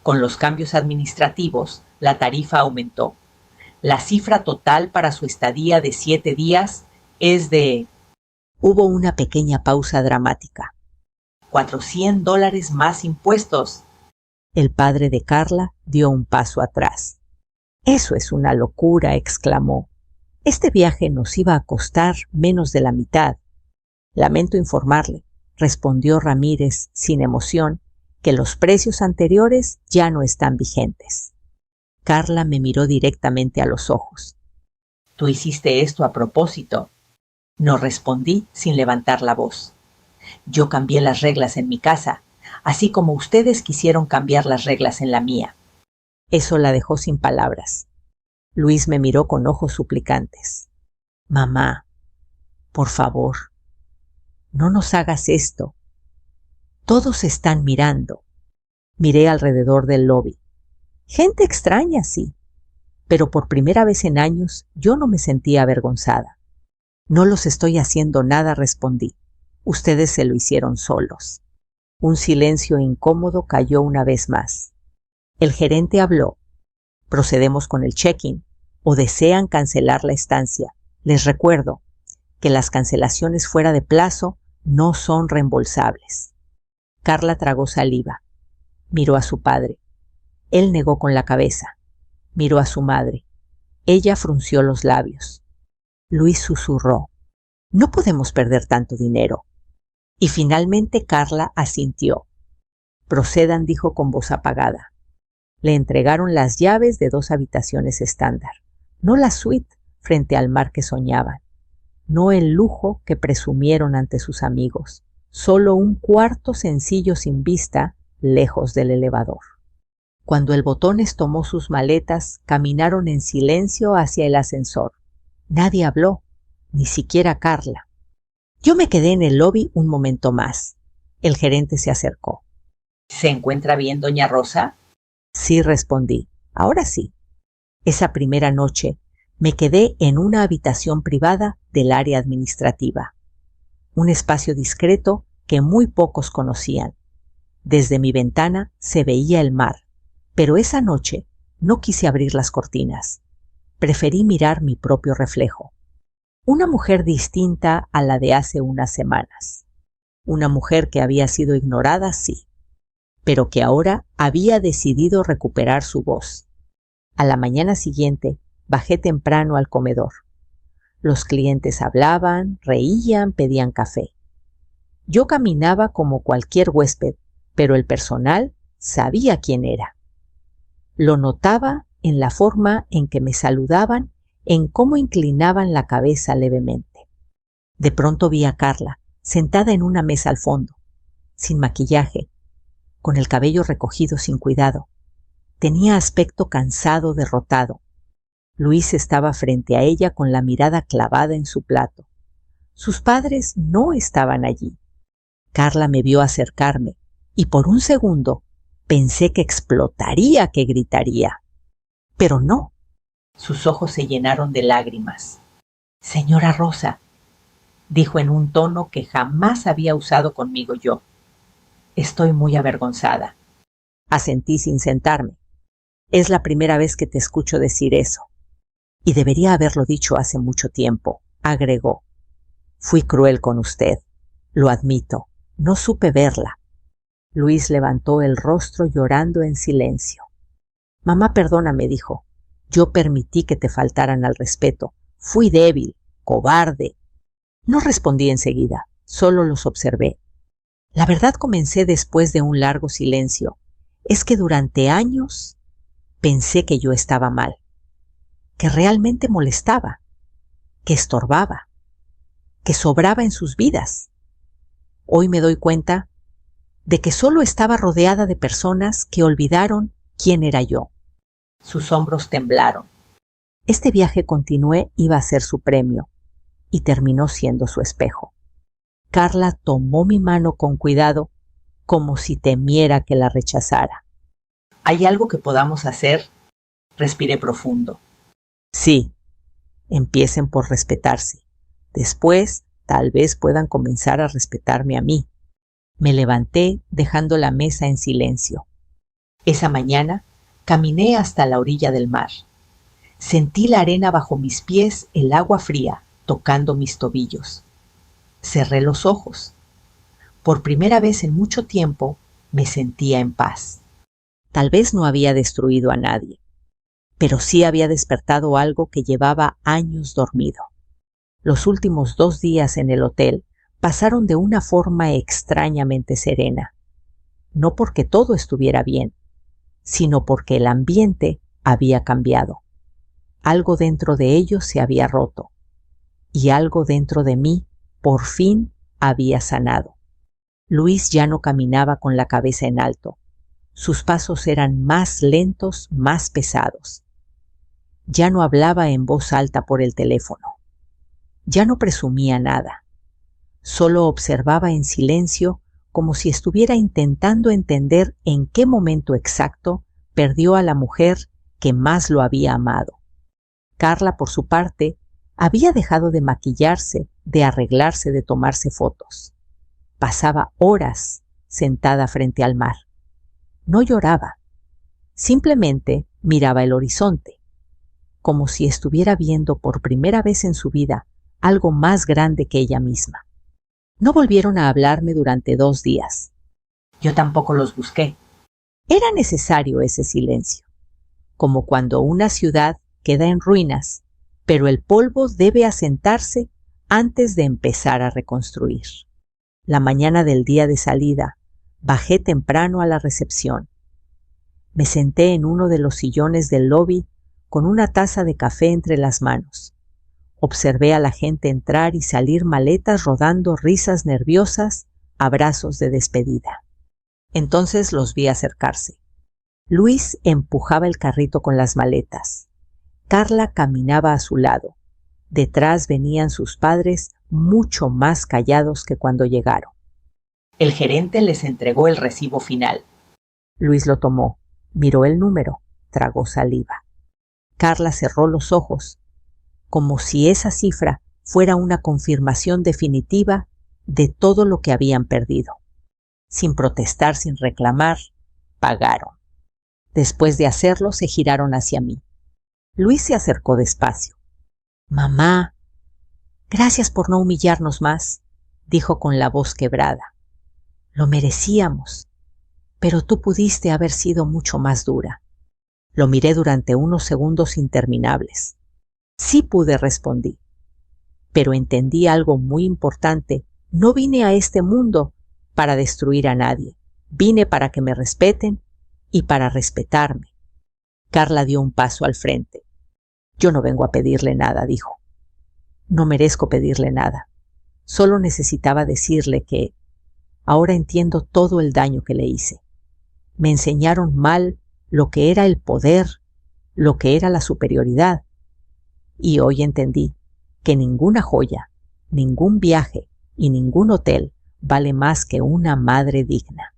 Con los cambios administrativos, la tarifa aumentó. La cifra total para su estadía de 7 días es de… Hubo una pequeña pausa dramática. $400 más impuestos. El padre de Carla dio un paso atrás. «Eso es una locura», exclamó. «Este viaje nos iba a costar menos de la mitad». «Lamento informarle», respondió Ramírez sin emoción, «que los precios anteriores ya no están vigentes». Carla me miró directamente a los ojos. «¿Tú hiciste esto a propósito?». No respondí sin levantar la voz. «Yo cambié las reglas en mi casa, así como ustedes quisieron cambiar las reglas en la mía». Eso la dejó sin palabras. Luis me miró con ojos suplicantes. «Mamá, por favor, no nos hagas esto. Todos están mirando». Miré alrededor del lobby. Gente extraña, sí, pero por primera vez en años yo no me sentía avergonzada. «No los estoy haciendo nada», respondí. «Ustedes se lo hicieron solos». Un silencio incómodo cayó una vez más. El gerente habló. «Procedemos con el check-in o desean cancelar la estancia. Les recuerdo que las cancelaciones fuera de plazo no son reembolsables». Carla tragó saliva. Miró a su padre. Él negó con la cabeza. Miró a su madre. Ella frunció los labios. Luis susurró: «No podemos perder tanto dinero». Y finalmente Carla asintió. «Procedan», dijo con voz apagada. Le entregaron las llaves de 2 habitaciones estándar, no la suite frente al mar que soñaban, no el lujo que presumieron ante sus amigos, solo un cuarto sencillo sin vista, lejos del elevador. Cuando el Botones tomó sus maletas, caminaron en silencio hacia el ascensor. Nadie habló, ni siquiera Carla. Yo me quedé en el lobby un momento más. El gerente se acercó. ¿Se encuentra bien, doña Rosa? Sí, respondí. Ahora sí. Esa primera noche me quedé en una habitación privada del área administrativa. Un espacio discreto que muy pocos conocían. Desde mi ventana se veía el mar, pero esa noche no quise abrir las cortinas. Preferí mirar mi propio reflejo. Una mujer distinta a la de hace unas semanas. Una mujer que había sido ignorada, sí, pero que ahora había decidido recuperar su voz. A la mañana siguiente bajé temprano al comedor. Los clientes hablaban, reían, pedían café. Yo caminaba como cualquier huésped, pero el personal sabía quién era. Lo notaba en la forma en que me saludaban, en cómo inclinaban la cabeza levemente. De pronto vi a Carla, sentada en una mesa al fondo, sin maquillaje, con el cabello recogido sin cuidado. Tenía aspecto cansado, derrotado. Luis estaba frente a ella con la mirada clavada en su plato. Sus padres no estaban allí. Carla me vio acercarme y por un segundo pensé que explotaría, que gritaría. Pero no. Sus ojos se llenaron de lágrimas. «Señora Rosa», dijo en un tono que jamás había usado conmigo yo. «Estoy muy avergonzada». Asentí sin sentarme. «Es la primera vez que te escucho decir eso. Y debería haberlo dicho hace mucho tiempo», agregó. «Fui cruel con usted. Lo admito. No supe verla». Luis levantó el rostro llorando en silencio. «Mamá, perdóname», dijo. «Yo permití que te faltaran al respeto. Fui débil, cobarde». No respondí enseguida, solo los observé. La verdad, comencé después de un largo silencio, es que durante años pensé que yo estaba mal, que realmente molestaba, que estorbaba, que sobraba en sus vidas. Hoy me doy cuenta de que solo estaba rodeada de personas que olvidaron quién era yo. Sus hombros temblaron. Este viaje continué iba a ser su premio y terminó siendo su espejo. Carla tomó mi mano con cuidado, como si temiera que la rechazara. «¿Hay algo que podamos hacer?» Respiré profundo. «Sí, empiecen por respetarse. Después, tal vez puedan comenzar a respetarme a mí». Me levanté, dejando la mesa en silencio. Esa mañana caminé hasta la orilla del mar. Sentí la arena bajo mis pies, el agua fría tocando mis tobillos. Cerré los ojos. Por primera vez en mucho tiempo me sentía en paz. Tal vez no había destruido a nadie, pero sí había despertado algo que llevaba años dormido. Los últimos 2 días en el hotel pasaron de una forma extrañamente serena. No porque todo estuviera bien, sino porque el ambiente había cambiado. Algo dentro de ellos se había roto, y algo dentro de mí por fin había sanado. Luis ya no caminaba con la cabeza en alto. Sus pasos eran más lentos, más pesados. Ya no hablaba en voz alta por el teléfono. Ya no presumía nada. Solo observaba en silencio, como si estuviera intentando entender en qué momento exacto perdió a la mujer que más lo había amado. Carla, por su parte, había dejado de maquillarse, de arreglarse, de tomarse fotos. Pasaba horas sentada frente al mar. No lloraba, simplemente miraba el horizonte, como si estuviera viendo por primera vez en su vida algo más grande que ella misma. No volvieron a hablarme durante 2 días. Yo tampoco los busqué. Era necesario ese silencio, como cuando una ciudad queda en ruinas, pero el polvo debe asentarse antes de empezar a reconstruir. La mañana del día de salida, bajé temprano a la recepción. Me senté en uno de los sillones del lobby con una taza de café entre las manos. Observé a la gente entrar y salir, maletas rodando, risas nerviosas, abrazos de despedida. Entonces los vi acercarse. Luis empujaba el carrito con las maletas. Carla caminaba a su lado. Detrás venían sus padres, mucho más callados que cuando llegaron. El gerente les entregó el recibo final. Luis lo tomó, miró el número, tragó saliva. Carla cerró los ojos, como si esa cifra fuera una confirmación definitiva de todo lo que habían perdido. Sin protestar, sin reclamar, pagaron. Después de hacerlo, se giraron hacia mí. Luis se acercó despacio. «Mamá», Gracias por no humillarnos más, dijo con la voz quebrada. Lo merecíamos, pero tú pudiste haber sido mucho más dura. Lo miré durante unos segundos interminables. Sí pude, respondí. Pero entendí algo muy importante. No vine a este mundo para destruir a nadie. Vine para que me respeten y para respetarme. Carla dio un paso al frente. Yo no vengo a pedirle nada, dijo. No merezco pedirle nada. Solo necesitaba decirle que ahora entiendo todo el daño que le hice. Me enseñaron mal lo que era el poder, lo que era la superioridad. Y hoy entendí que ninguna joya, ningún viaje y ningún hotel vale más que una madre digna.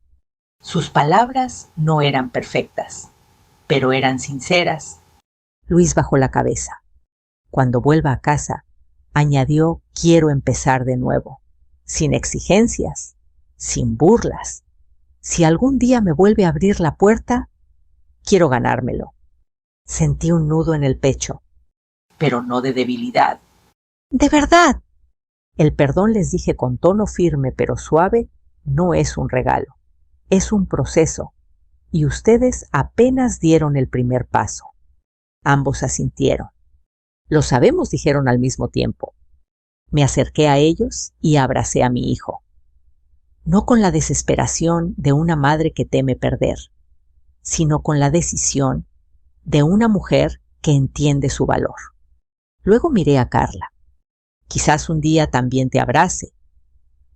Sus palabras no eran perfectas, pero eran sinceras. Luis bajó la cabeza. Cuando vuelva a casa, añadió, quiero empezar de nuevo, sin exigencias, sin burlas. Si algún día me vuelve a abrir la puerta, quiero ganármelo. Sentí un nudo en el pecho. Pero no de debilidad. ¡De verdad! El perdón, les dije con tono firme pero suave, no es un regalo, es un proceso, y ustedes apenas dieron el primer paso. Ambos asintieron. Lo sabemos, dijeron al mismo tiempo. Me acerqué a ellos y abracé a mi hijo. No con la desesperación de una madre que teme perder, sino con la decisión de una mujer que entiende su valor. Luego miré a Carla. Quizás un día también te abrace,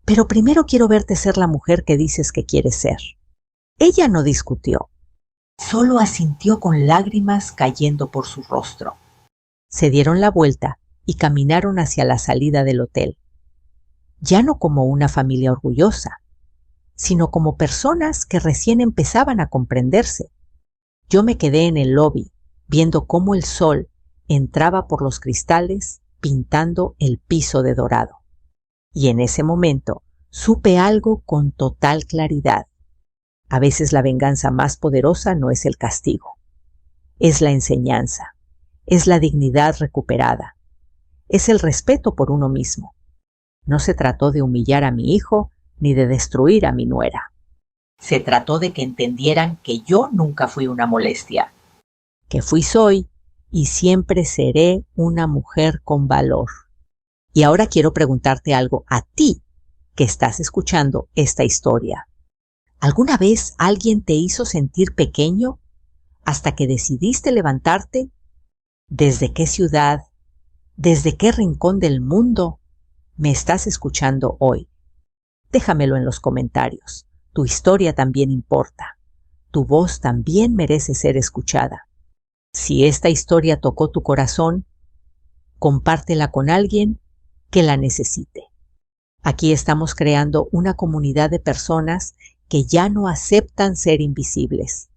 pero primero quiero verte ser la mujer que dices que quieres ser. Ella no discutió. Solo asintió con lágrimas cayendo por su rostro. Se dieron la vuelta y caminaron hacia la salida del hotel. Ya no como una familia orgullosa, sino como personas que recién empezaban a comprenderse. Yo me quedé en el lobby, viendo cómo el sol entraba por los cristales pintando el piso de dorado. Y en ese momento supe algo con total claridad. A veces la venganza más poderosa no es el castigo, es la enseñanza, es la dignidad recuperada, es el respeto por uno mismo. No se trató de humillar a mi hijo ni de destruir a mi nuera. Se trató de que entendieran que yo nunca fui una molestia. Que fui, soy y siempre seré una mujer con valor. Y ahora quiero preguntarte algo a ti que estás escuchando esta historia. ¿Alguna vez alguien te hizo sentir pequeño hasta que decidiste levantarte? ¿Desde qué ciudad, desde qué rincón del mundo me estás escuchando hoy? Déjamelo en los comentarios. Tu historia también importa. Tu voz también merece ser escuchada. Si esta historia tocó tu corazón, compártela con alguien que la necesite. Aquí estamos creando una comunidad de personas que ya no aceptan ser invisibles.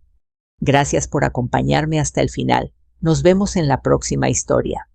Gracias por acompañarme hasta el final. Nos vemos en la próxima historia.